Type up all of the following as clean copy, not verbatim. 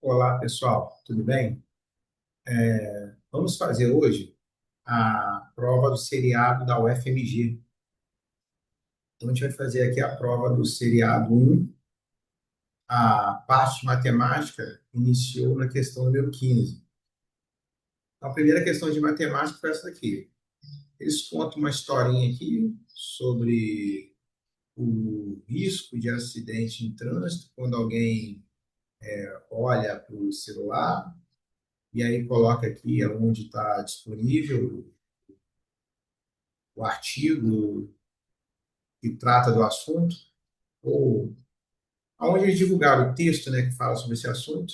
Olá, pessoal, tudo bem? Vamos fazer hoje a prova do seriado da UFMG. Então, a gente vai fazer aqui a prova do seriado 1. A parte de matemática iniciou na questão número 15. Então, a primeira questão de matemática foi essa aqui. Eles contam uma historinha aqui sobre o risco de acidente em trânsito quando alguém olha para o celular e aí coloca aqui onde está disponível o artigo que trata do assunto, ou aonde eles divulgaram o texto, né, que fala sobre esse assunto.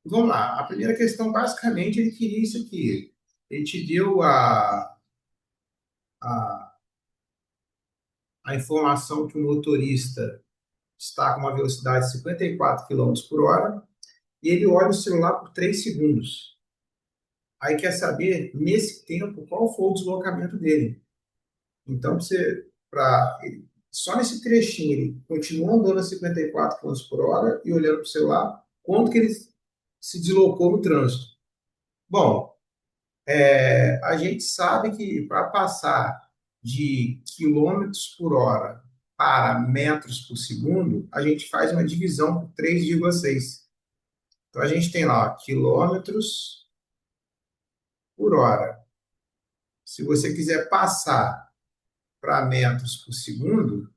Vamos lá. A primeira questão, basicamente, ele queria isso aqui. Ele te deu a, a informação que o motorista está com uma velocidade de 54 quilômetros por hora e ele olha o celular por 3 segundos. Aí quer saber, nesse tempo, qual foi o deslocamento dele. Então, só nesse trechinho, ele continua andando a 54 quilômetros por hora e olhando para o celular, quanto que ele se deslocou no trânsito. Bom, a gente sabe que para passar de quilômetros por hora para metros por segundo, a gente faz uma divisão por 3,6. Então, a gente tem lá, ó, quilômetros por hora. Se você quiser passar para metros por segundo,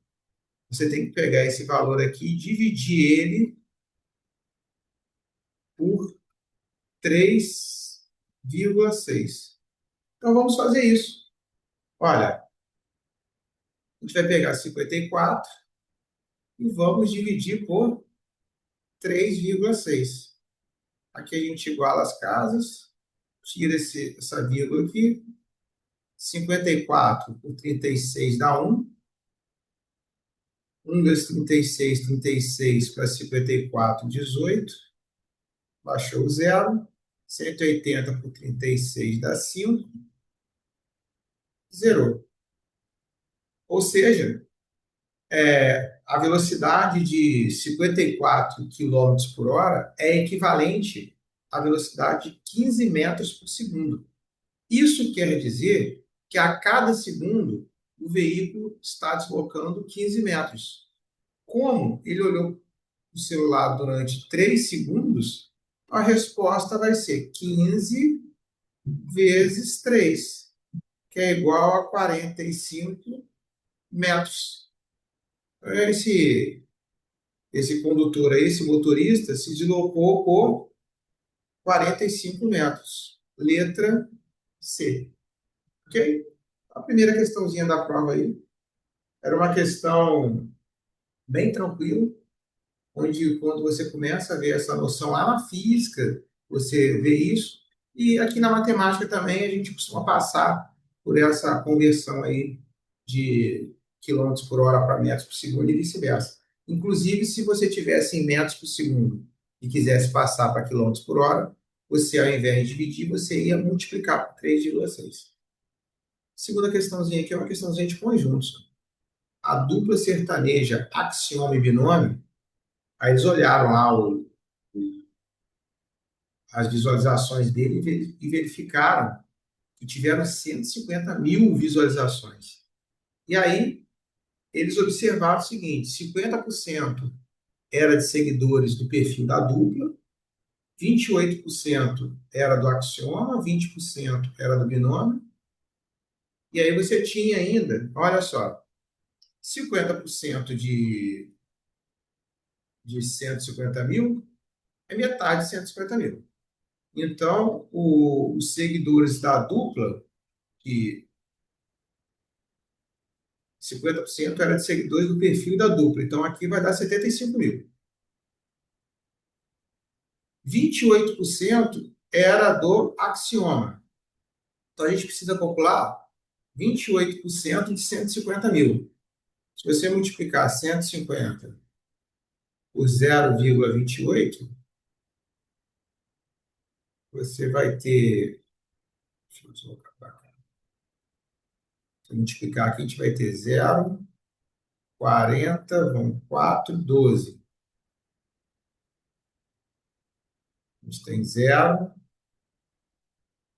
você tem que pegar esse valor aqui e dividir ele por 3,6. Então vamos fazer isso. Olha, a gente vai pegar 54 e vamos dividir por 3,6. Aqui a gente iguala as casas, tira essa vírgula aqui. 54 por 36 dá 1. 1 vezes 36, 36 para 54, 18. Baixou o zero. 180 por 36 dá 5. Zerou. Ou seja, a velocidade de 54 quilômetros por hora é equivalente à velocidade de 15 metros por segundo. Isso quer dizer que a cada segundo o veículo está deslocando 15 metros. Como ele olhou o celular durante 3 segundos, a resposta vai ser 15 vezes 3, que é igual a 45 metros. Esse condutor aí, esse motorista, se deslocou por 45 metros. Letra C. Ok? A primeira questãozinha da prova aí era uma questão bem tranquila, onde quando você começa a ver essa noção lá na física, você vê isso. E aqui na matemática também a gente costuma passar por essa conversão aí de quilômetros por hora para metros por segundo e vice-versa. Inclusive, se você tivesse em metros por segundo e quisesse passar para quilômetros por hora, você, ao invés de dividir, você ia multiplicar por 3,6. Segunda questãozinha aqui é uma questãozinha de conjuntos. A dupla sertaneja axioma e binômio, aí eles olharam lá as visualizações dele e verificaram que tiveram 150 mil visualizações. E aí eles observaram o seguinte: 50% era de seguidores do perfil da dupla, 28% era do axioma, 20% era do binômio, e aí você tinha ainda, olha só, 50% de 150 mil é metade de 150 mil. Então, os seguidores da dupla, que 50% era de seguidores do perfil da dupla, então aqui vai dar 75 mil. 28% era do axioma. Então a gente precisa calcular 28% de 150 mil. Se você multiplicar 150 por 0,28, você vai ter. Deixa eu deslocar para cá. Se eu multiplicar aqui, a gente vai ter 0, 40, vamos 4, 12. gente tem 0,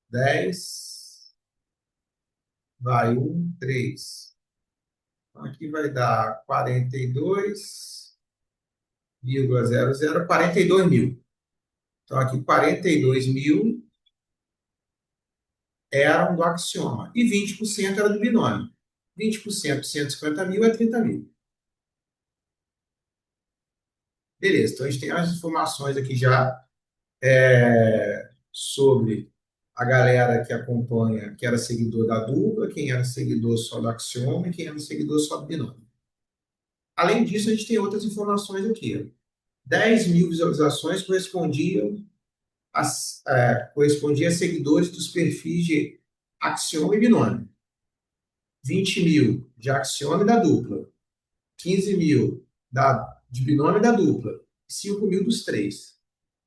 10, vai 1, 3. Então, aqui vai dar 42,00, 42 mil. Então, aqui 42 mil eram do axioma e 20% era do binômio. 20% de 150 mil é 30 mil. Beleza, então a gente tem as informações aqui já sobre a galera que acompanha, que era seguidor da dupla, quem era seguidor só do axioma e quem era seguidor só do binômio. Além disso, a gente tem outras informações aqui. 10 mil visualizações correspondia a seguidores dos perfis de axioma e binômio. 20 mil de axioma e da dupla. 15 mil de binômio e da dupla. 5 mil dos três.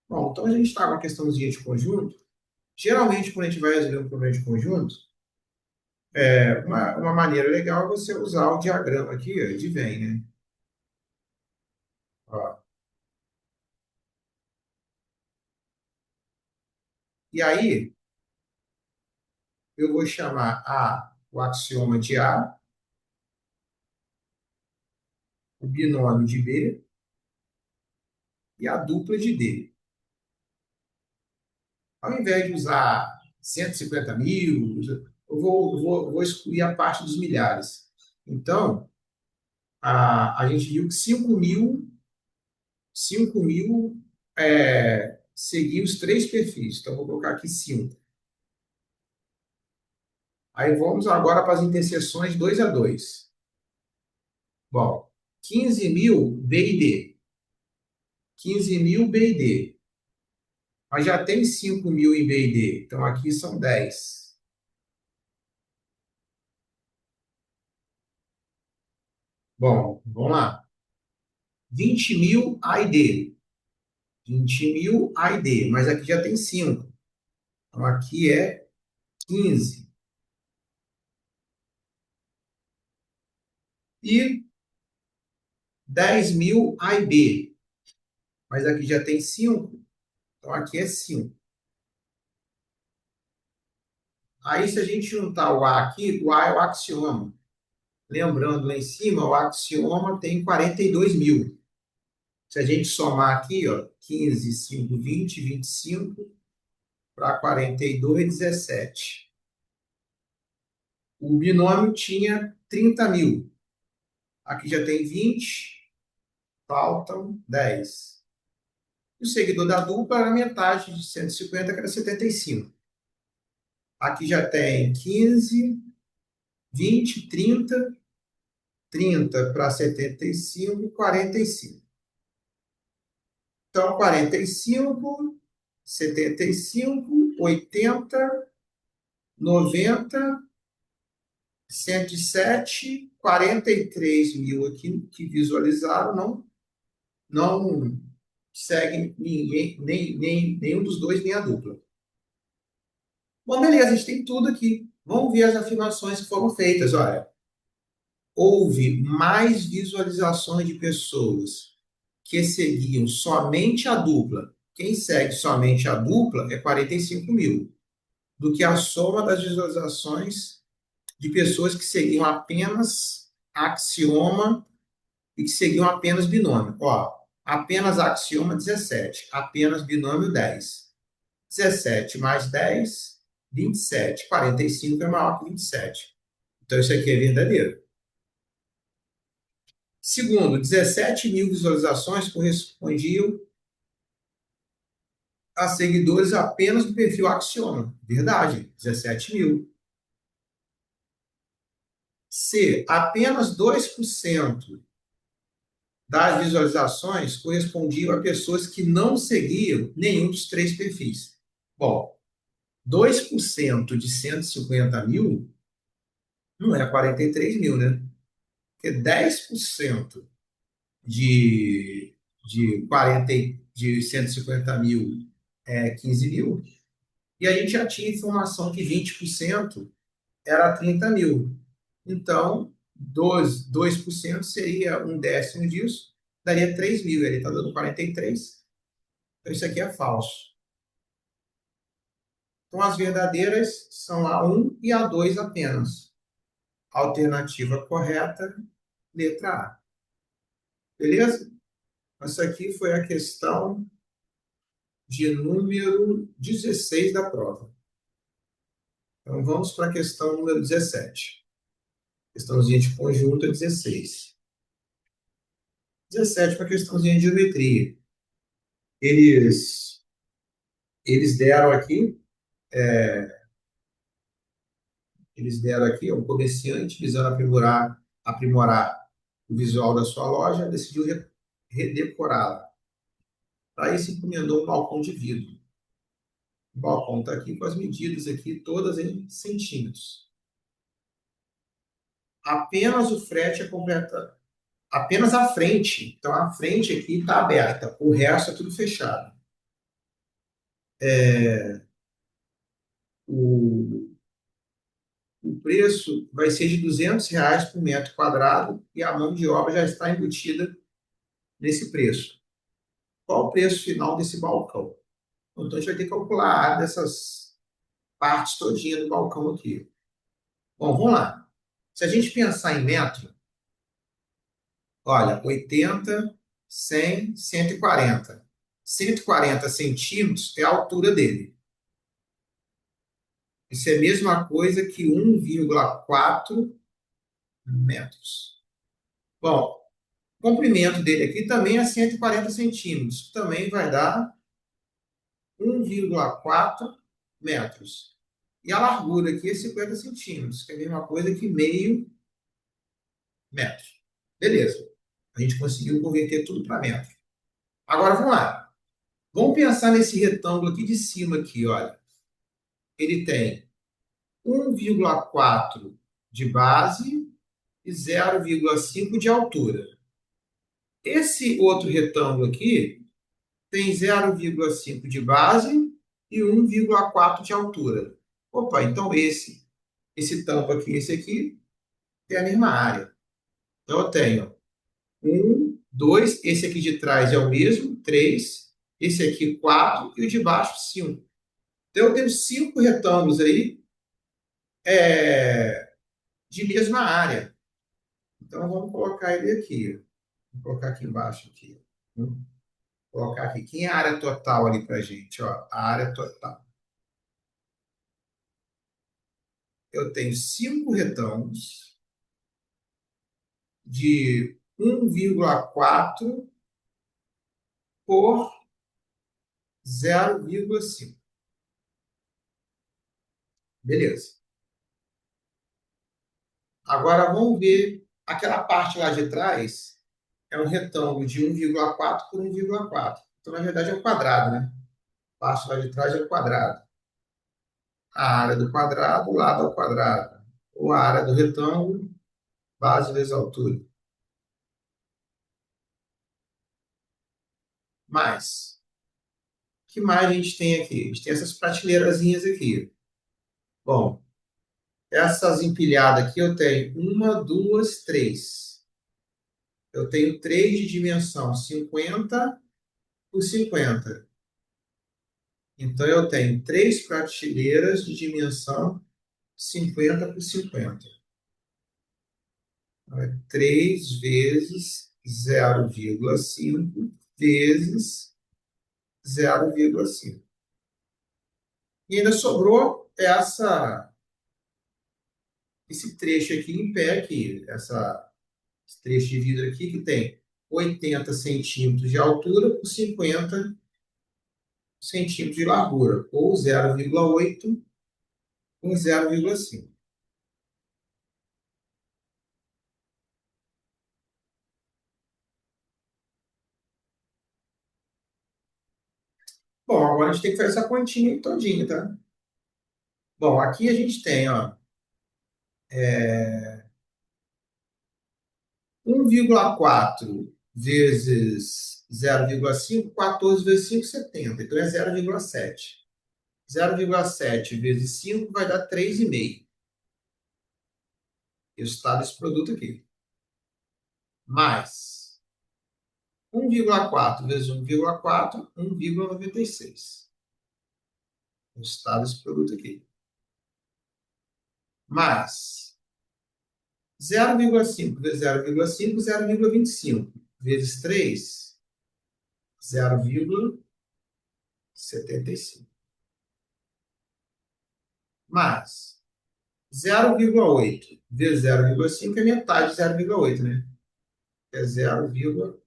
Bom, então a gente está com uma questãozinha de conjunto. Geralmente, quando a gente vai resolver um problema de conjunto, uma maneira legal é você usar o diagrama aqui de Venn, né? Ó. E aí, eu vou chamar o axioma de A, o binômio de B e a dupla de D. Ao invés de usar 150 mil, eu vou excluir a parte dos milhares. Então, a gente viu que 5 mil seguiam os três perfis. Então, vou colocar aqui 5. Aí vamos agora para as interseções 2 a 2. Bom, 15 mil B e D. 15 mil B e D. Mas já tem 5 mil em B e D. Então, aqui são 10. Bom, vamos lá. 20 mil A e D. 20 mil A e D. Mas aqui já tem 5. Então, aqui é 15. E 10 mil A e B. Mas aqui já tem 5. Então, aqui é 5. Aí, se a gente juntar o A aqui, o A é o axioma. Lembrando, lá em cima, o axioma tem 42 mil. Se a gente somar aqui, ó, 15, 5, 20, 25, para 42, 17. O binômio tinha 30 mil. Aqui já tem 20, faltam 10. E o seguidor da dupla era metade de 150, que era 75. Aqui já tem 15, 20, 30, 30 para 75, 45. Então, 45, 75, 80, 90, 107, 43 mil aqui que visualizaram, não seguem ninguém, nenhum dos dois, nem a dupla. Bom, beleza, a gente tem tudo aqui. Vamos ver as afirmações que foram feitas. Olha, houve mais visualizações de pessoas que seguiam somente a dupla. Quem segue somente a dupla é 45 mil, do que a soma das visualizações de pessoas que seguiam apenas axioma e que seguiam apenas binômio. Ó, apenas axioma 17, apenas binômio 10. 17 mais 10, 27. 45 é maior que 27. Então isso aqui é verdadeiro. Segundo, 17 mil visualizações correspondiam a seguidores apenas do perfil axioma. Verdade, 17 mil. C, apenas 2% das visualizações correspondiam a pessoas que não seguiam nenhum dos três perfis. Bom, 2% de 150 mil não é 43 mil, né? Porque 10% de 150 mil é 15 mil. E a gente já tinha informação que 20% era 30 mil. Então, 2% seria um décimo disso, daria 3 mil. Ele está dando 43. Então, isso aqui é falso. Então, as verdadeiras são a 1 e a 2 apenas. Alternativa correta, letra A. Beleza? Essa aqui foi a questão de número 16 da prova. Então, vamos para a questão número 17. Questãozinha de conjunto 16. 17 para a questãozinha de geometria. Eles, eles deram aqui, um comerciante visando aprimorar o visual da sua loja, decidiu redecorá-la. Para isso, encomendou um balcão de vidro. O balcão está aqui com as medidas aqui, todas em centímetros. Apenas o frete é completado. Apenas a frente. Então, a frente aqui está aberta. O resto é tudo fechado. O, o preço vai ser de R$ 200 por metro quadrado e a mão de obra já está embutida nesse preço. Qual o preço final desse balcão? Então, a gente vai ter que calcular a área dessas partes todinha do balcão aqui. Bom, vamos lá. Se a gente pensar em metro, olha, 80, 100, 140. 140 centímetros é a altura dele. Isso é a mesma coisa que 1,4 metros. Bom, o comprimento dele aqui também é 140 centímetros, que também vai dar 1,4 metros. E a largura aqui é 50 centímetros, que é a mesma coisa que meio metro. Beleza. A gente conseguiu converter tudo para metro. Agora vamos lá. Vamos pensar nesse retângulo aqui de cima aqui, olha. Ele tem 1,4 de base e 0,5 de altura. Esse outro retângulo aqui tem 0,5 de base e 1,4 de altura. Opa, então esse tampo aqui, esse aqui, tem a mesma área. Então eu tenho 1, 2, esse aqui de trás é o mesmo, 3, esse aqui 4 e o de baixo 5. Então eu tenho 5 retângulos aí de mesma área. Então vamos colocar ele aqui. Vou colocar aqui embaixo. Aqui. Vou colocar aqui. Quem é a área total ali para a gente? Ó, a área total. Eu tenho 5 retângulos de 1,4 por 0,5. Beleza. Agora vamos ver aquela parte lá de trás. É um retângulo de 1,4 por 1,4. Então, na verdade, é um quadrado, né? A parte lá de trás é um quadrado. A área do quadrado, o lado ao quadrado. Ou a área do retângulo, base vezes altura. Mais. O que mais a gente tem aqui? A gente tem essas prateleirazinhas aqui. Bom, essas empilhadas aqui eu tenho uma, duas, três. Eu tenho três de dimensão 50 por 50. Então eu tenho três prateleiras de dimensão 50 por 50. Então, é 3 vezes 0,5 vezes 0,5. E ainda sobrou esse trecho aqui em pé, aqui, esse trecho de vidro aqui, que tem 80 centímetros de altura por 50 centímetros de largura, ou 0,8 por 0,5. Bom, agora a gente tem que fazer essa continha todinha, tá? Bom, aqui a gente tem, ó, 1,4 vezes 0,5, 14 vezes 5, 70. Então é 0,7. 0,7 vezes 5 vai dar 3,5. Resultado desse produto aqui. Mais 1,4 vezes 1,4, 1,96. o resultado desse produto aqui. Mais 0,5 vezes 0,5, 0,25 vezes 3, 0,75. Mais 0,8 vezes 0,5 é metade de 0,8, né? É 0,4.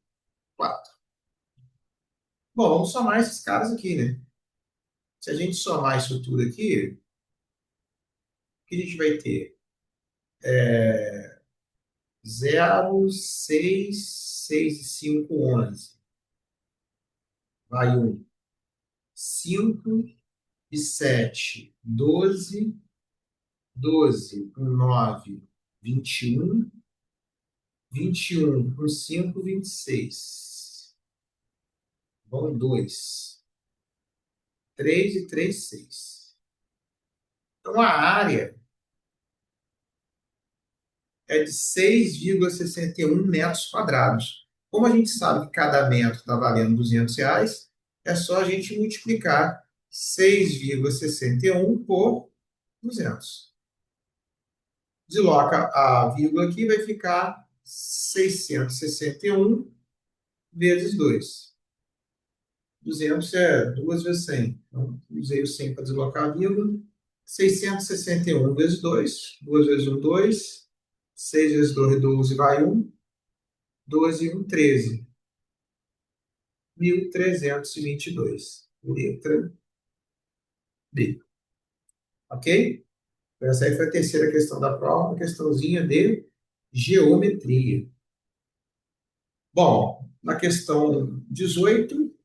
Bom, vamos somar esses caras aqui, né? Se a gente somar isso tudo aqui, o que a gente vai ter? 0, 6, 6 e 5, 11. Vai 1. 5 e 7, 12. 12 com 9, 21. 21 com 5, 26. Vão 2. 3 e 3, 6. Então, a área é de 6,61 metros quadrados. Como a gente sabe que cada metro está valendo R$ 200, é só a gente multiplicar 6,61 por 200. Desloca a vírgula aqui, vai ficar 661 vezes 2. 200 é 2 vezes 100. Então, usei o 100 para deslocar a vírgula. 661 vezes 2. 2 vezes 1, 2. 6 vezes 2, 12, vai 1. 12 e 1, 13. 1.322. Letra B. Ok? Essa aí foi a terceira questão da prova, uma questãozinha de geometria. Bom, na questão 18,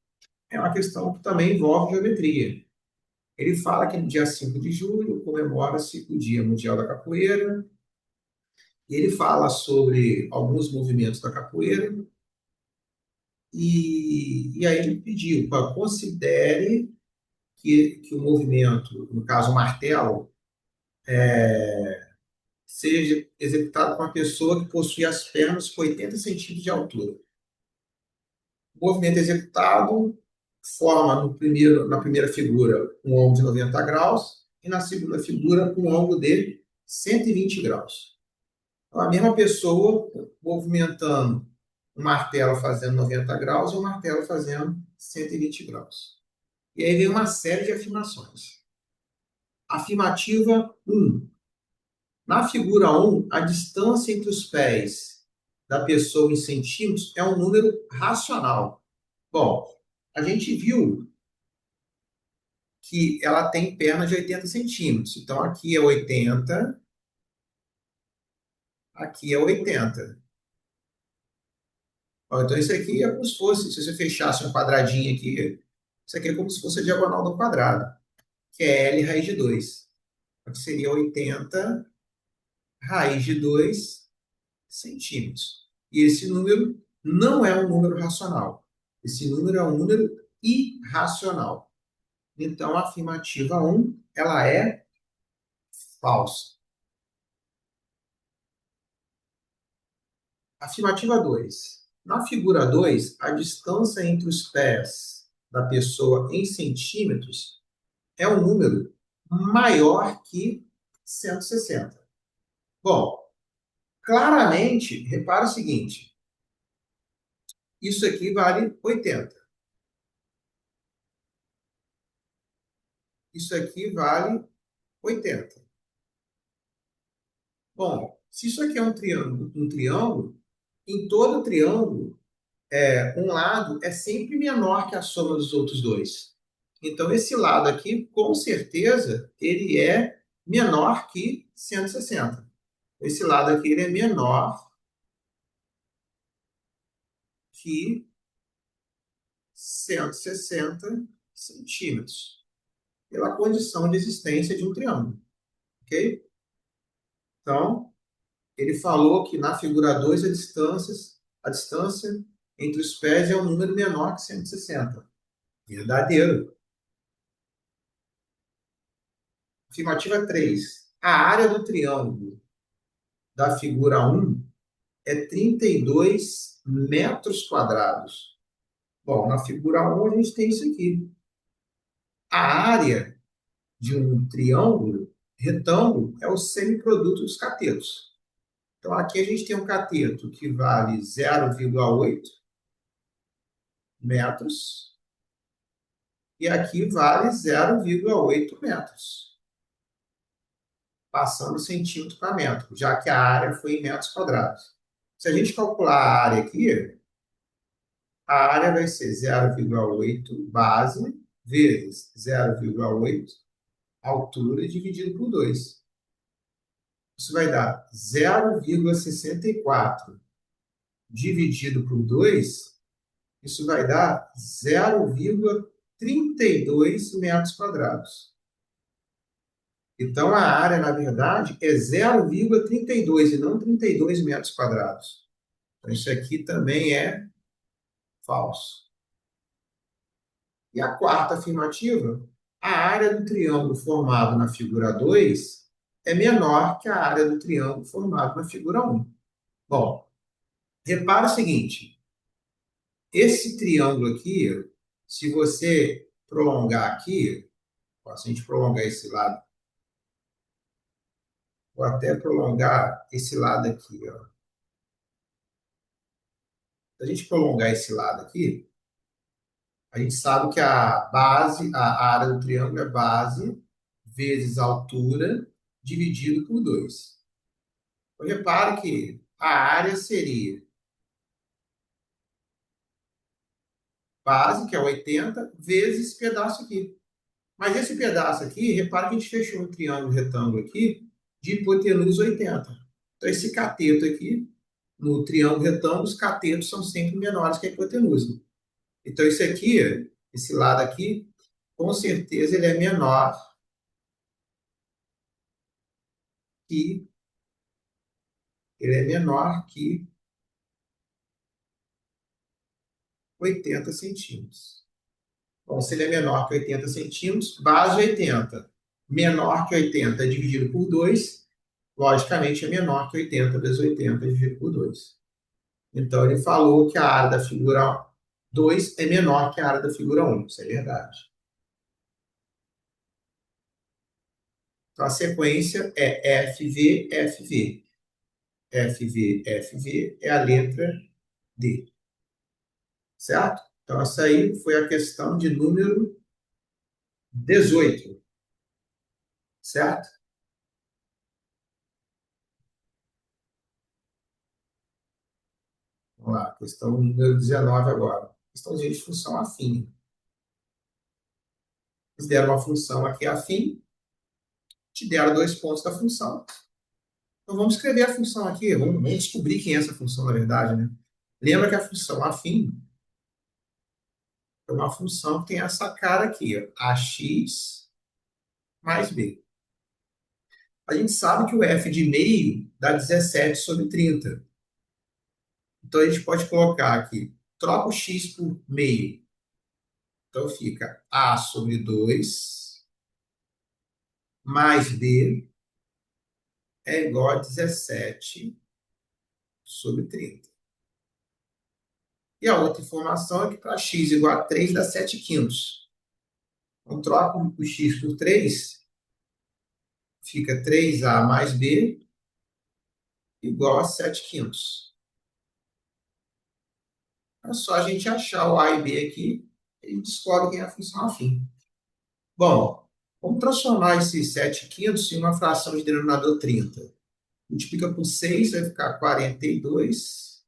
é uma questão que também envolve geometria. Ele fala que no dia 5 de julho comemora-se o Dia Mundial da Capoeira. E ele fala sobre alguns movimentos da capoeira. E aí ele pediu para considere que o movimento, no caso o martelo, seja executado com uma pessoa que possui as pernas com 80 centímetros de altura. O movimento executado forma na primeira figura um ângulo de 90 graus e na segunda figura um ângulo de 120 graus. Então, a mesma pessoa movimentando um martelo fazendo 90 graus e um martelo fazendo 120 graus. E aí vem uma série de afirmações. Afirmativa 1. Na figura 1, a distância entre os pés da pessoa em centímetros é um número racional. Bom, a gente viu que ela tem perna de 80 centímetros. Então, aqui é 80, aqui é 80. Então, isso aqui é como se fosse, se você fechasse um quadradinho aqui, isso aqui é como se fosse a diagonal do quadrado, que é L raiz de 2. Que seria 80 raiz de 2 centímetros. E esse número não é um número racional. Esse número é um número irracional. Então, a afirmativa 1, ela é falsa. Afirmativa 2. Na figura 2, a distância entre os pés da pessoa em centímetros é um número maior que 160. Bom, claramente, repara o seguinte, isso aqui vale 80. Isso aqui vale 80. Bom, se isso aqui é um triângulo, em todo triângulo, um lado é sempre menor que a soma dos outros dois. Então, esse lado aqui, com certeza, ele é menor que 160. Esse lado aqui ele é menor que 160 centímetros, pela condição de existência de um triângulo. Ok? Então, ele falou que na figura 2 a distância entre os pés é um número menor que 160. Verdadeiro. Afirmativa 3. A área do triângulo da figura 1 é 32 metros quadrados. Bom, na figura 1 a gente tem isso aqui. A área de um triângulo retângulo é o semiproduto dos catetos. Então, aqui a gente tem um cateto que vale 0,8 metros e aqui vale 0,8 metros, passando centímetro para metro, já que a área foi em metros quadrados. Se a gente calcular a área aqui, a área vai ser 0,8 base vezes 0,8 altura dividido por 2. Isso vai dar 0,64 dividido por 2. Isso vai dar 0,32 metros quadrados. Então, a área, na verdade, é 0,32 e não 32 metros quadrados. Então, isso aqui também é falso. E a quarta afirmativa, a área do triângulo formado na figura 2 é menor que a área do triângulo formado na figura 1. Bom, repara o seguinte, esse triângulo aqui, se você prolongar aqui, se a gente prolongar esse lado, vou até prolongar esse lado aqui, ó. Se a gente prolongar esse lado aqui, a gente sabe que a base, a área do triângulo é base vezes altura dividido por 2. Então, repare que a área seria base, que é 80, vezes esse pedaço aqui. Mas esse pedaço aqui, repare que a gente fechou um triângulo retângulo aqui de hipotenusa 80. Então, esse cateto aqui, no triângulo retângulo, os catetos são sempre menores que a hipotenusa. Então, esse aqui, esse lado aqui, com certeza ele é menor que ele é menor que 80 centímetros. Bom, se ele é menor que 80 centímetros, base 80, menor que 80 dividido por 2, logicamente é menor que 80 vezes 80 dividido por 2. Então, ele falou que a área da figura 2 é menor que a área da figura 1. Isso é verdade. Então, a sequência é FV, FV. FV, FV é a letra D. Certo? Então, essa aí foi a questão de número 18. Certo? Vamos lá, questão número 19 agora. Questãozinha de função afim. Eles deram uma função aqui afim, te deram 2 pontos da função. Então vamos escrever a função aqui, vamos descobrir quem é essa função, na verdade, né? Lembra que a função afim é uma função que tem essa cara aqui, ó, ax mais b. A gente sabe que o f de meio dá 17 sobre 30. Então a gente pode colocar aqui, troca o x por meio. Então fica a sobre 2 mais b é igual a 17 sobre 30. E a outra informação é que para x igual a 3 dá 7 quintos. Então, troca o x por 3, fica 3a mais b igual a 7 quintos. É só a gente achar o a e b aqui e descobre quem é a função afim. Bom, vamos transformar esses 7 quintos em uma fração de denominador 30. Multiplica por 6, vai ficar 42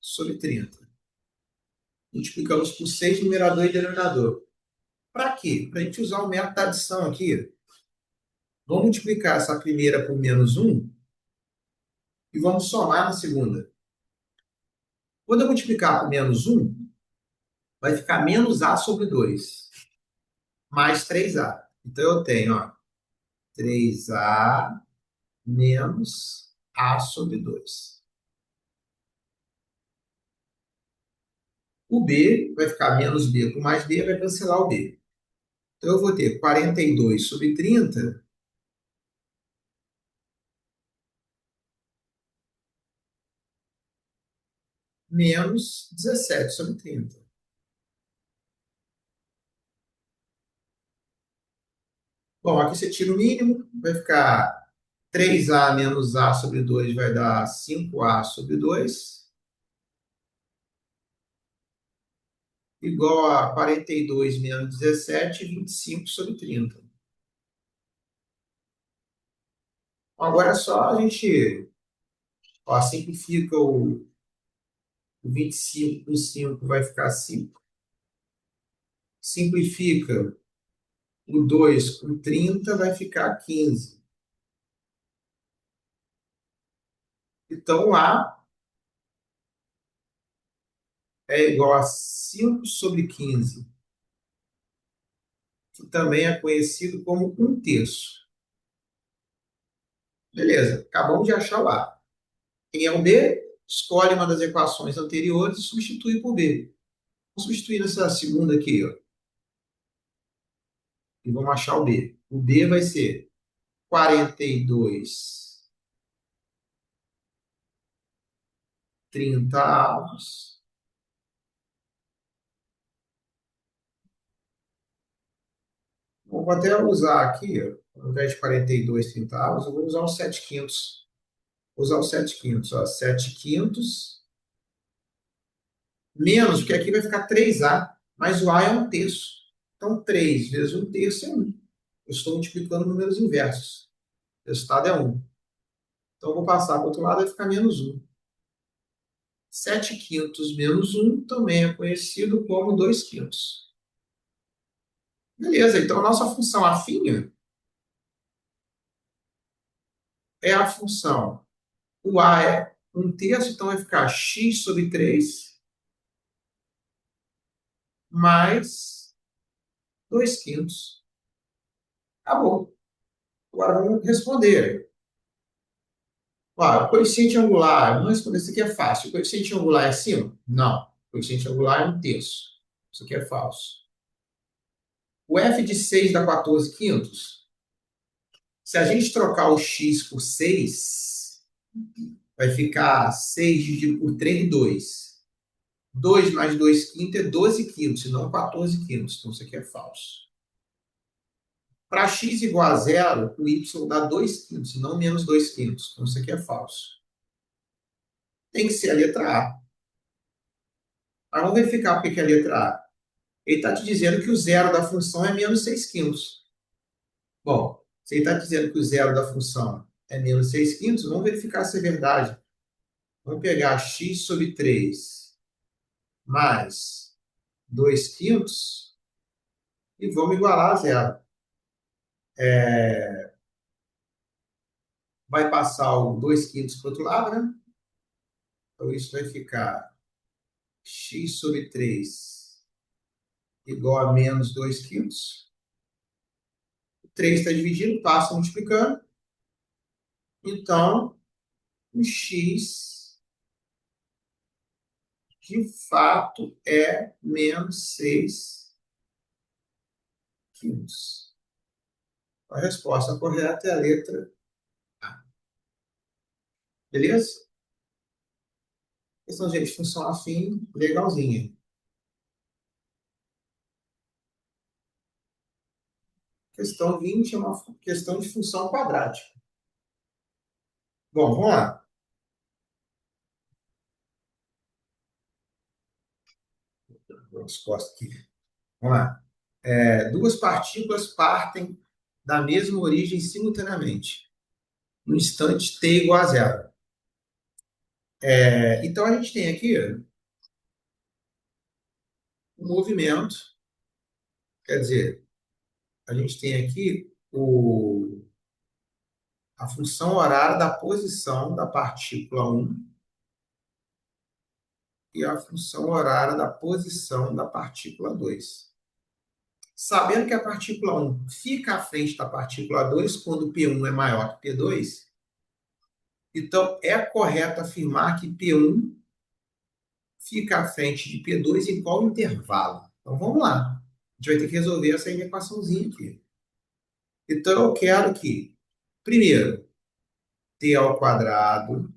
sobre 30. Multiplicamos por 6, numerador e denominador. Para quê? Para a gente usar o método da adição aqui. Vamos multiplicar essa primeira por menos 1 e vamos somar na segunda. Quando eu multiplicar por menos 1, vai ficar menos a sobre 2, mais 3a. Então, eu tenho 3a menos a sobre 2. O b vai ficar menos b por mais b, vai cancelar o b. Então, eu vou ter 42 sobre 30 menos 17 sobre 30. Bom, aqui você tira o mínimo, vai ficar 3A menos A sobre 2 vai dar 5A sobre 2, igual a 42 menos 17, 25 sobre 30. Agora é só a gente, ó, simplifica o 25 por 5 vai ficar 5. Simplifica o 2 com 30 vai ficar 15. Então, A é igual a 5 sobre 15, que também é conhecido como 1/3. Beleza, acabamos de achar o A. Quem é o B? Escolhe uma das equações anteriores e substitui por B. Vamos substituir nessa segunda aqui, ó, e vamos achar o B. O B vai ser 42 30 avos. Vou até usar aqui, ó, ao invés de 42 30 avos, eu vou usar o 7/5. Vou usar o 7/5, ó, 7/5 menos, porque aqui vai ficar 3A, mas o A é 1/3. Então, 3 vezes 1/3 é 1. Eu estou multiplicando números inversos. O resultado é 1. Então, eu vou passar para o outro lado, vai ficar menos 1. 7/5 menos 1 também é conhecido como 2/5. Beleza, então a nossa função afim é a função. O A é 1/3, então vai ficar x sobre 3 mais 2/5. Acabou. Agora vamos responder. O coeficiente angular, vamos responder, isso aqui é fácil. O coeficiente angular é 5? Não. O coeficiente angular é 1/3. Isso aqui é falso. O f de 6 dá 14/5. Se a gente trocar o x por 6, vai ficar 6 dividido por 3 de 2. 2 mais 2/5 é 12/5, e não 14/5. Então isso aqui é falso. Para x igual a zero, o y dá 2/5, e não menos 2/5. Então isso aqui é falso. Tem que ser a letra A. Mas vamos verificar o que é a letra A. Ele está te dizendo que o zero da função é menos 6/5. Bom, se ele está dizendo que o zero da função é menos 6/5, vamos verificar se é verdade. Vamos pegar x sobre 3 mais 2/5 e vamos igualar a zero. Vai passar o 2/5 para o outro lado, né? Então isso vai ficar x sobre 3 igual a menos 2/5. O 3 está dividindo, passa multiplicando. Então, o x de fato é menos 6/5. A resposta correta é a letra A. Beleza? Questão, gente, função afim, legalzinha. Questão 20 é uma questão de função quadrática. Bom, vamos lá. Vamos costas aqui. Vamos lá. Duas partículas partem da mesma origem simultaneamente, no instante t igual a zero. Então, a gente tem aqui um movimento, quer dizer, a gente tem aqui a função horária da posição da partícula 1 e a função horária da posição da partícula 2. Sabendo que a partícula 1 fica à frente da partícula 2 quando P1 é maior que P2, então é correto afirmar que P1 fica à frente de P2 em qual intervalo? Então vamos lá. A gente vai ter que resolver essa equaçãozinha aqui. Então eu quero que, primeiro, t ao quadrado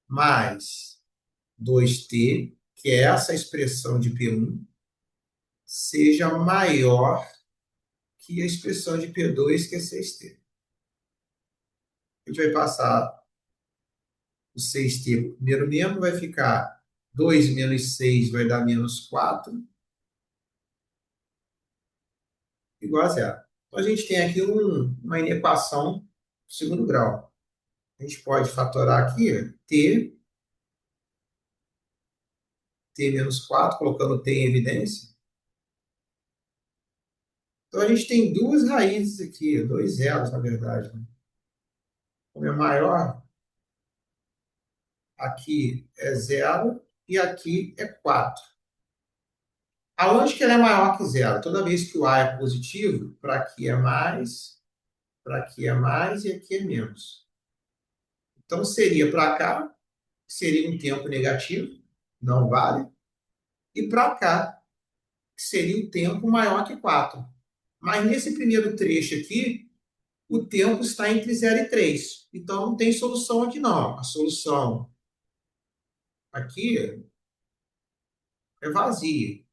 mais 2t, que é essa expressão de P1, seja maior aqui a expressão de P2, que é 6t. A gente vai passar o 6t para o primeiro membro, vai ficar 2 menos 6 vai dar menos 4, igual a zero. Então, a gente tem aqui uma inequação do segundo grau. A gente pode fatorar aqui t menos 4, colocando t em evidência. Então, a gente tem duas raízes aqui, dois zeros, na verdade, né? Como é maior, aqui é zero e aqui é 4. Aonde que ela é maior que zero? Toda vez que o A é positivo, para aqui é mais, para aqui é mais e aqui é menos. Então, seria para cá, seria um tempo negativo, não vale. E para cá, seria o tempo maior que 4. Mas nesse primeiro trecho aqui, o tempo está entre 0 e 3. Então, não tem solução aqui, não. A solução aqui é vazia.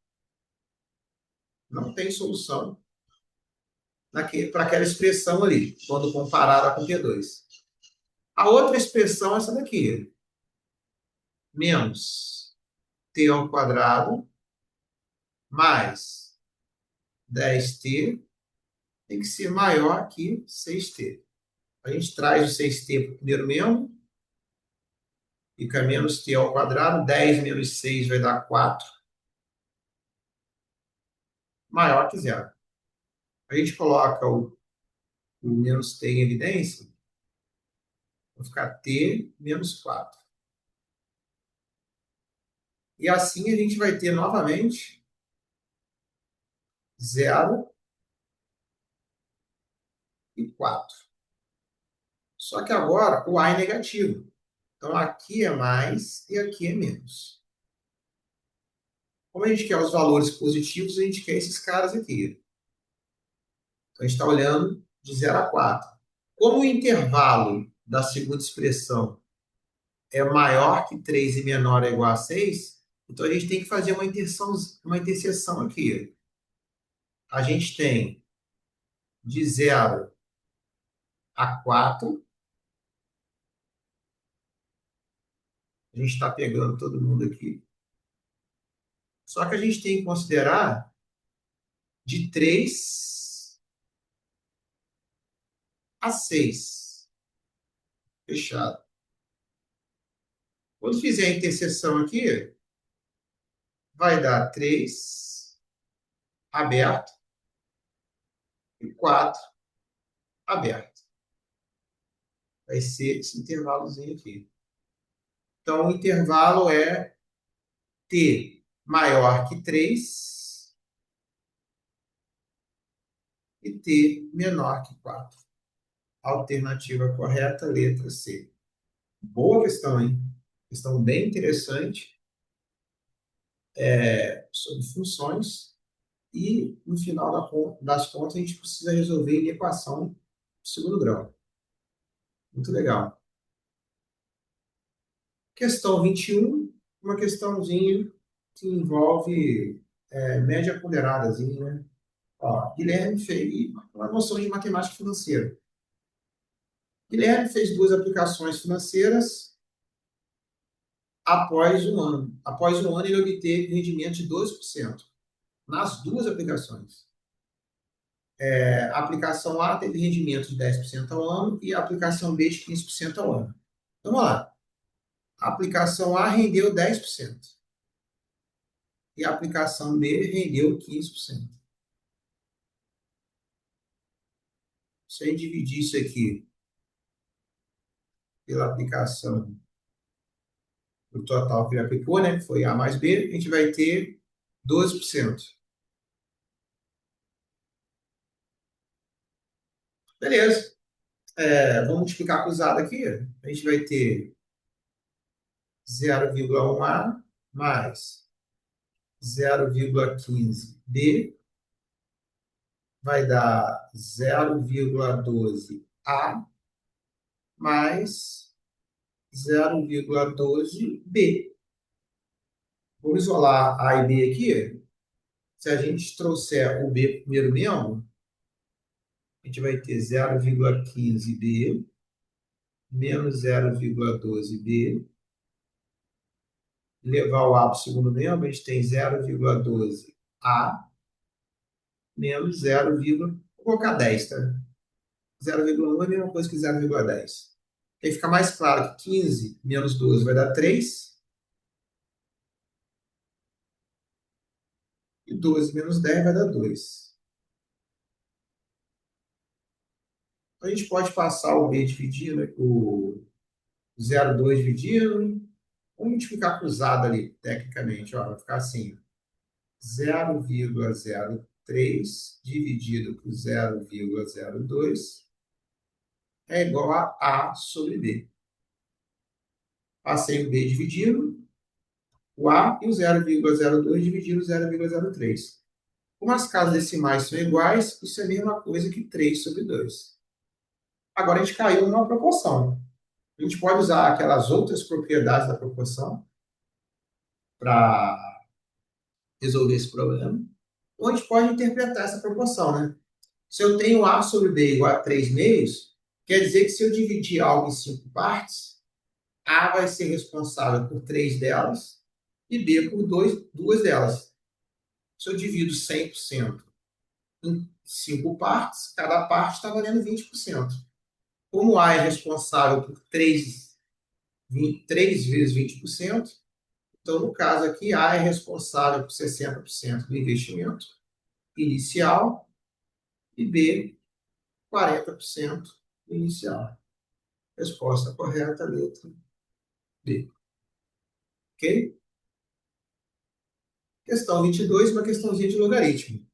Não tem solução para aquela expressão ali, quando comparada com P2. A outra expressão é essa daqui. Menos t ao quadrado mais 10t tem que ser maior que 6t. A gente traz o 6t para o primeiro membro, fica menos t ao quadrado, 10 menos 6 vai dar 4, maior que zero. A gente coloca o menos t em evidência, vai ficar t menos 4. E assim a gente vai ter novamente 0 e 4. Só que agora o A é negativo. Então aqui é mais e aqui é menos. Como a gente quer os valores positivos, a gente quer esses caras aqui. Então a gente está olhando de 0 a 4. Como o intervalo da segunda expressão é maior que 3 e menor ou igual a 6, então a gente tem que fazer uma interseção aqui. A gente tem de 0 a 4. A gente está pegando todo mundo aqui. Só que a gente tem que considerar de 3 a 6. Fechado. Quando fizer a interseção aqui, vai dar 3 aberto e 4 aberto. Vai ser esse intervalozinho aqui. Então, o intervalo é t maior que 3 e t menor que 4. Alternativa correta, letra C. Boa questão, hein? Questão bem interessante sobre funções. E, no final das contas, a gente precisa resolver a equação de segundo grau. Muito legal. Questão 21, uma questãozinha que envolve média ponderadazinha, né? Ó, Guilherme fez uma noção de matemática financeira. Guilherme fez duas aplicações financeiras após um ano. Após um ano, ele obteve rendimento de 12% nas duas aplicações. A aplicação A teve rendimento de 10% ao ano e a aplicação B de 15% ao ano. Então, vamos lá. A aplicação A rendeu 10% e a aplicação B rendeu 15%. Se a gente dividir isso aqui pela aplicação, o total que ele aplicou, né, que foi A mais B, a gente vai ter 12%. Beleza. Vamos multiplicar cruzado aqui. A gente vai ter 0,1A mais 0,15B vai dar 0,12A mais 0,12B. Vamos isolar A e B aqui. Se a gente trouxer o B primeiro membro, a gente vai ter 0,15b menos 0,12b, levar o a para o segundo membro, a gente tem 0,12a menos 0, vou colocar 10, tá? 0,1 é a mesma coisa que 0,10. Aí fica mais claro que 15 menos 12 vai dar 3, e 12 menos 10 vai dar 2. A gente pode passar o b dividindo, o 0,2 dividindo. Vamos multiplicar cruzado ali, tecnicamente. Ó, vai ficar assim: 0,03 dividido por 0,02 é igual a sobre b. Passei o b dividindo o a e o 0,02 dividido o 0,03. Como as casas decimais são iguais, isso é a mesma coisa que 3 sobre 2. Agora a gente caiu numa proporção. A gente pode usar aquelas outras propriedades da proporção para resolver esse problema, ou a gente pode interpretar essa proporção, né? Se eu tenho a sobre b igual a 3 meios, quer dizer que se eu dividir algo em 5 partes, a vai ser responsável por 3 delas e b por 2 delas. Se eu divido 100% em 5 partes, cada parte está valendo 20%. Como A é responsável por 3 vezes 20%, então, no caso aqui, A é responsável por 60% do investimento inicial e B, 40% do inicial. Resposta correta, letra B. Ok? Questão 22, uma questãozinha de logaritmo.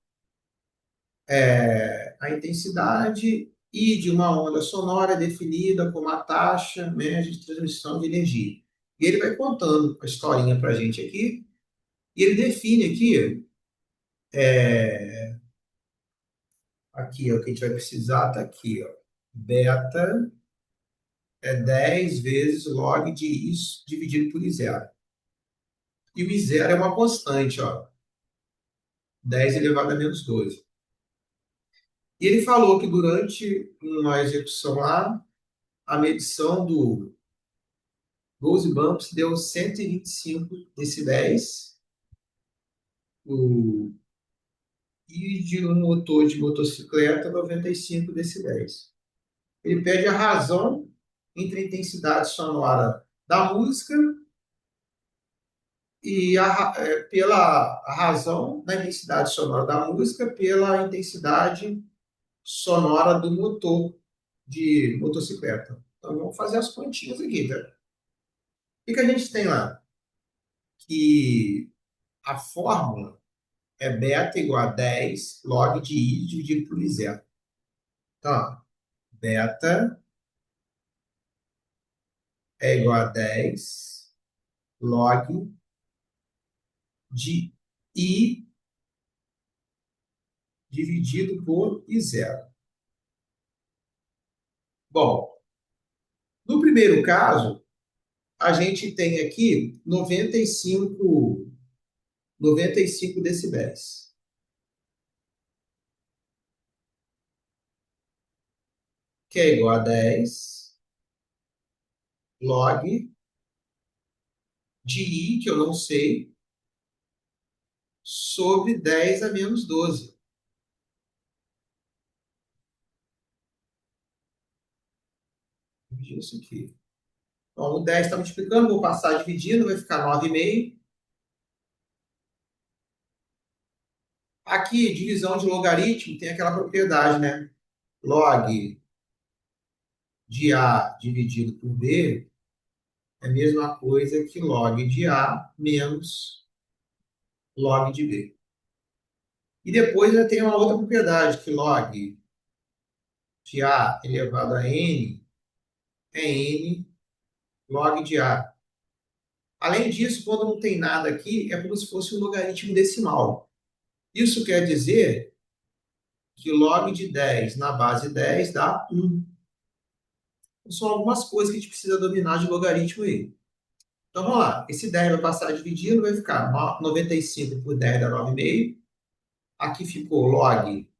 A intensidade I de uma onda sonora é definida como a taxa média de transmissão de energia. E ele vai contando a historinha para a gente aqui, e ele define aqui, ó, o que a gente vai precisar está aqui, ó. Beta é 10 vezes log de I dividido por I0. E o I0 é uma constante, ó, 10 elevado a menos 12. E ele falou que durante uma execução lá, a medição do Goose Bumps deu 125 decibéis, e de um motor de motocicleta, 95 decibéis. Ele pede a razão entre a intensidade sonora da música e pela a razão da intensidade sonora da música pela intensidade sonora do motor de motocicleta. Então vamos fazer as continhas aqui, tá? O que a gente tem lá? Que a fórmula é beta igual a 10 log de I dividido por I0. Então, beta é igual a 10 log de I dividido por I0. Bom, no primeiro caso, a gente tem aqui 95 decibéis, que é igual a 10 log de I, que eu não sei, sobre 10 a menos 12. Vou dividir isso aqui. Então, o 10 está multiplicando, vou passar dividindo, vai ficar 9,5. Aqui, divisão de logaritmo tem aquela propriedade, né? Log de A dividido por B é a mesma coisa que log de A menos log de B. E depois eu tenho uma outra propriedade, que log de A elevado a N é N log de A. Além disso, quando não tem nada aqui, é como se fosse um logaritmo decimal. Isso quer dizer que log de 10 na base 10 dá 1. Então, são algumas coisas que a gente precisa dominar de logaritmo aí. Então vamos lá. Esse 10 vai passar dividindo, vai ficar 95 por 10 dá 9,5. Aqui ficou log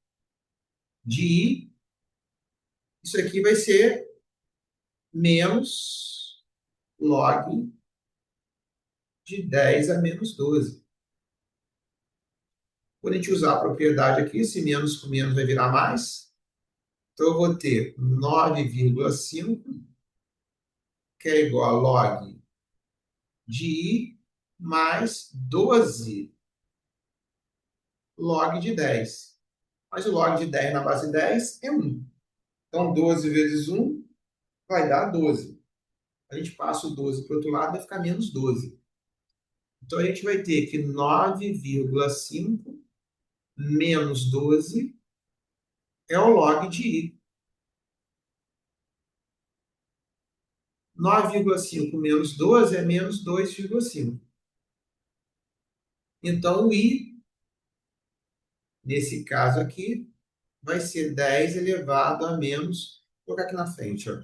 de I Isso aqui vai ser menos log de 10 a menos 12. Quando a gente usar a propriedade aqui, esse menos com menos vai virar mais. Então, eu vou ter 9,5, que é igual a log de i mais 12 log de 10. Mas o log de 10 na base de 10 é 1. Então, 12 vezes 1 vai dar 12. A gente passa o 12 para o outro lado, vai ficar menos 12. Então, a gente vai ter que 9,5 menos 12 é o log de i. 9,5 menos 12 é menos 2,5. Então, o i, nesse caso aqui, vai ser 10 elevado a menos... Vou colocar aqui na frente, ó.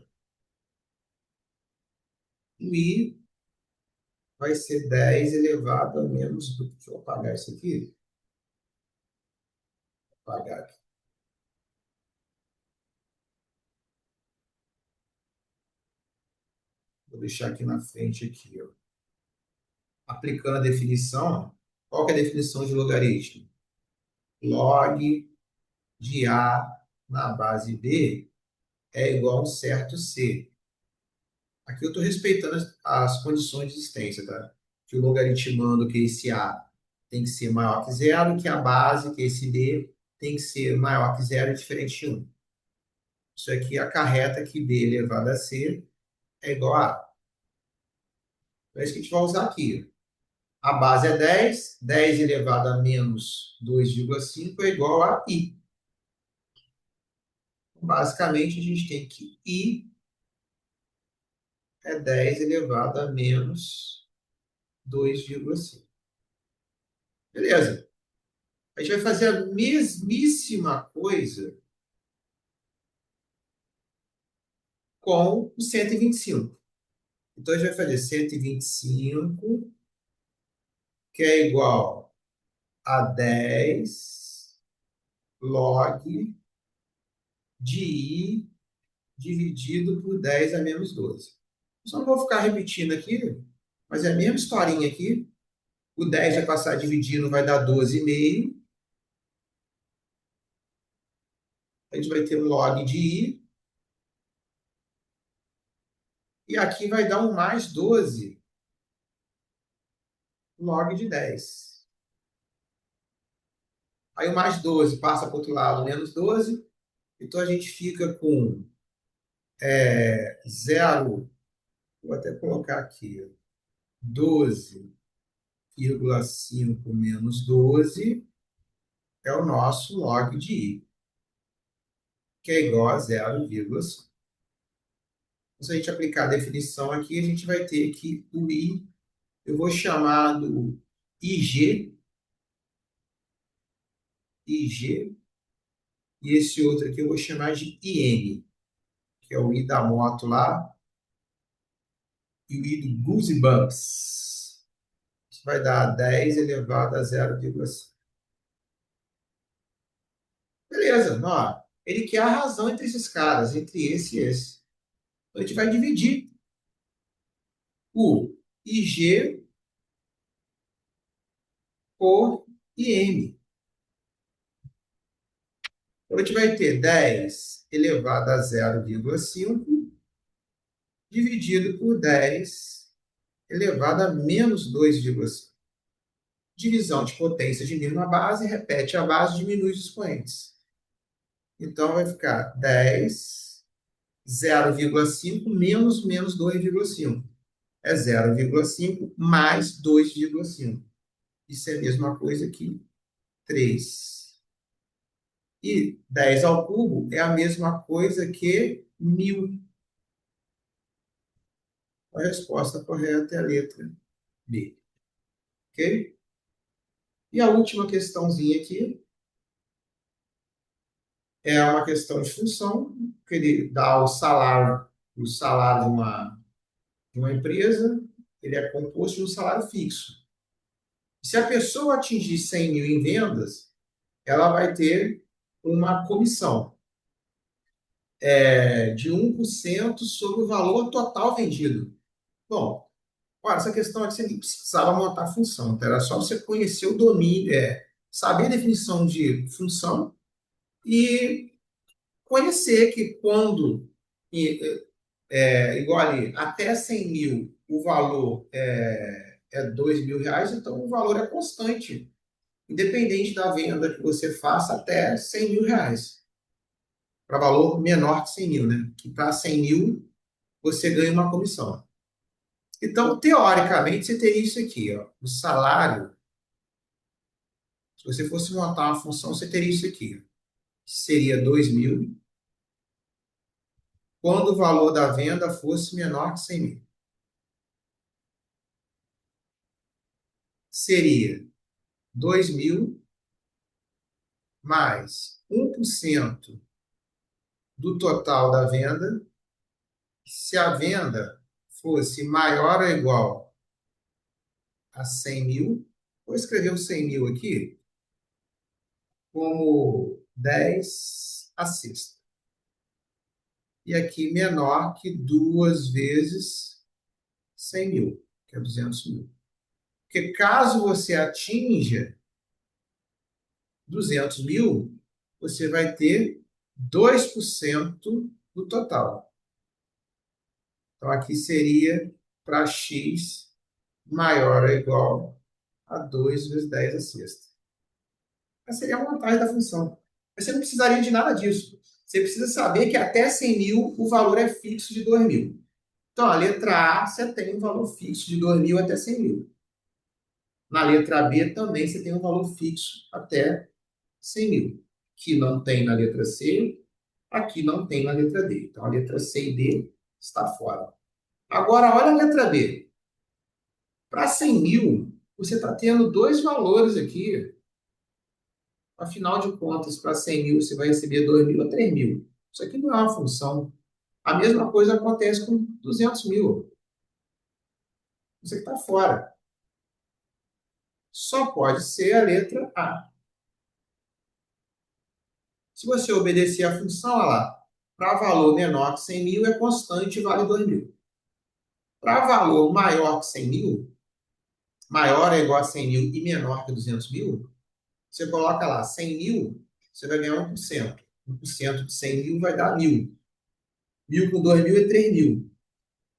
O i vai ser 10 elevado a menos... Deixa eu apagar isso aqui. Vou apagar aqui. Vou deixar aqui na frente, aqui, ó. Aplicando a definição, qual que é a definição de logaritmo? Log de A na base B é igual a um certo C. Aqui eu estou respeitando as condições de existência, tá? Que o logaritmando que esse A tem que ser maior que zero, que a base, que esse B, tem que ser maior que zero e diferente de 1. Isso aqui acarreta que B elevado a C é igual a A. Então é isso que a gente vai usar aqui. A base é 10, 10 elevado a menos 2,5 é igual a I. Basicamente, a gente tem que I é 10 elevado a menos 2,5. Beleza. A gente vai fazer a mesmíssima coisa com o 125. Então, a gente vai fazer 125, que é igual a 10 log de I dividido por 10 a menos 12. Só não vou ficar repetindo aqui, mas é a mesma historinha aqui. O 10 vai passar dividindo, vai dar 12,5. A gente vai ter um log de I. E aqui vai dar um mais 12 log de 10. Aí o mais 12 passa para o outro lado, menos 12. Então a gente fica com 0, vou até colocar aqui, 12,5 menos 12 é o nosso log de I, que é igual a 0,5. Se a gente aplicar a definição aqui, a gente vai ter que o I, eu vou chamar do IG, e esse outro aqui eu vou chamar de IN, que é o I da moto lá, e o I do Goosebumps. Isso vai dar 10 elevado a 0,5. Beleza, ó, ele quer a razão entre esses caras, entre esse e esse. Então, a gente vai dividir o IG por IN. Então, a gente vai ter 10 elevado a 0,5 dividido por 10 elevado a menos 2,5. Divisão de potência de mínima base, repete a base, diminui os expoentes. Então, vai ficar 10, 0,5 menos 2,5. É 0,5 mais 2,5. Isso é a mesma coisa que 3. E 10 ao cubo é a mesma coisa que 1.000. A resposta correta é a letra B. Ok? E a última questãozinha aqui é uma questão de função, que ele dá o salário de uma empresa, ele é composto de um salário fixo. Se a pessoa atingir 100 mil em vendas, ela vai ter uma comissão. de 1% sobre o valor total vendido. Bom, olha, essa questão aqui você nem precisava montar a função, tá? Era só você conhecer o domínio, saber a definição de função e conhecer que quando igual ali, até 100 mil, o valor é R$ 2.000, então o valor é constante, independente da venda que você faça até R$ 100.000, para valor menor que 100 mil, né? Que para 100 mil você ganha uma comissão. Então, teoricamente, você teria isso aqui, ó, o salário. Se você fosse montar uma função, você teria isso aqui, seria 2.000, quando o valor da venda fosse menor que 100 mil. Seria 2.000 mais 1% do total da venda. Se a venda fosse maior ou igual a 100 mil, vou escrever o 100 mil aqui como 10 a sexta. E aqui menor que 2 vezes 100 mil, que é 200 mil. Porque caso você atinja 200 mil, você vai ter 2% do total. Então, aqui seria para x maior ou igual a 2 vezes 10 a sexta. Essa seria a vantagem da função. Mas você não precisaria de nada disso. Você precisa saber que até 100 mil o valor é fixo de 2.000. Então, a letra A, você tem um valor fixo de 2.000 até 100 mil. Na letra B também você tem um valor fixo até 100 mil, que não tem na letra C, aqui não tem na letra D. Então, a letra C e D está fora. Agora, olha a letra B. Para 100 mil, você está tendo dois valores aqui. Afinal de contas, para 100 mil, você vai receber 2.000 a 3.000. Isso aqui não é uma função. A mesma coisa acontece com 200 mil. Isso aqui está fora. Só pode ser a letra A. Se você obedecer a função, olha lá, para valor menor que 100 mil é constante e vale 2.000. Para valor maior que 100 mil, maior ou igual a 100 mil e menor que 200 mil, você coloca lá 100 mil, você vai ganhar 1%. 1% de 100 mil vai dar 1.000. 1.000 com 2.000 é 3.000.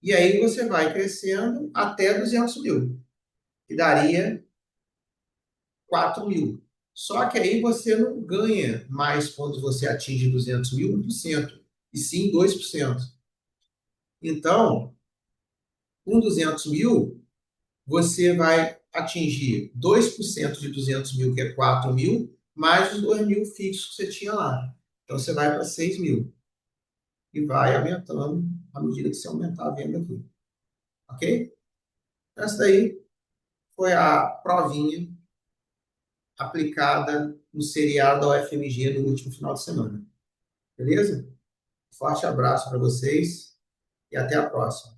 E aí você vai crescendo até 200 mil, que daria 4.000. Só que aí você não ganha mais quando você atinge 200 mil, 1%, e sim 2%. Então, com 200 mil, você vai atingir 2% de 200 mil, que é 4.000, mais os 2.000 fixos que você tinha lá. Então, você vai para 6.000. E vai aumentando à medida que você aumentar a venda aqui. Ok? Essa daí foi a provinha aplicada no seriado da UFMG no último final de semana. Beleza? Forte abraço para vocês e até a próxima.